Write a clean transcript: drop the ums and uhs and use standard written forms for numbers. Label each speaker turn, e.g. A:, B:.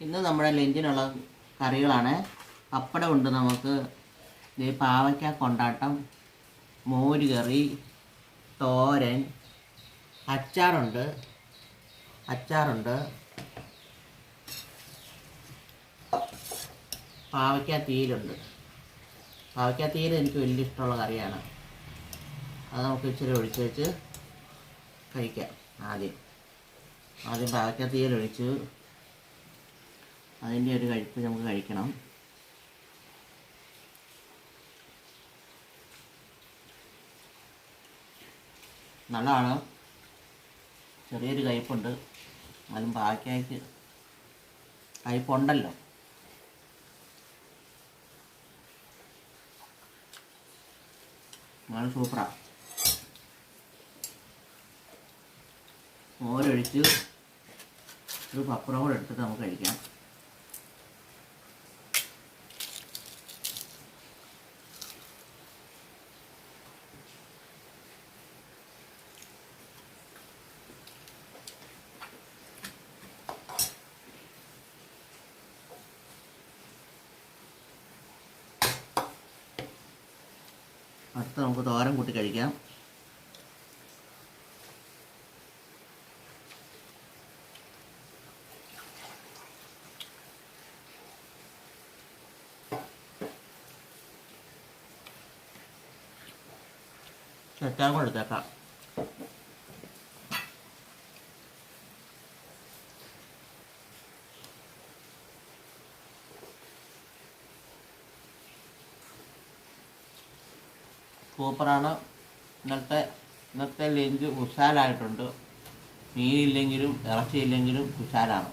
A: ഇന്ന് നമ്മുടെ ലഞ്ചിനുള്ള കറികളാണ്. പപ്പടം ഉണ്ട്, നമുക്ക് പാവയ്ക്ക കൊണ്ടാട്ടം, മോര് കറി, തോരൻ, അച്ചാറുണ്ട്, പാവയ്ക്ക തീരുണ്ട്. പാവയ്ക്ക തീര് എനിക്ക് വലിയ ഇഷ്ടമുള്ള കറിയാണ്. അത് നമുക്ക് ഇച്ചിരി ഒഴിച്ച് വെച്ച് കഴിക്കാം. ആദ്യം പാവയ്ക്ക തീരൊഴിച്ച് അതിൻ്റെ ഒരു കഴിപ്പ് നമുക്ക് കഴിക്കണം. നല്ലതാണ്, ചെറിയൊരു കയ്പുണ്ട്. അതും പാവയ്ക്കയ്ക്ക് കയ്പുണ്ടല്ലോ. നല്ല സൂപ്പറാണ്. മോരൊഴിച്ച് ഒരു പപ്പടം കൂടെ എടുത്തിട്ട് നമുക്ക് കഴിക്കാം. അടുത്ത് നമുക്ക് തോരൻ കൂട്ടി കഴിക്കാം. ചച്ചാൻ കൂടെ എടുത്തേക്കാം. സൂപ്പറാണ്. ഇന്നത്തെ ലഞ്ച് കുശാലായിട്ടുണ്ട്. മീനില്ലെങ്കിലും ഇറച്ചിയില്ലെങ്കിലും കുശാലാണ്.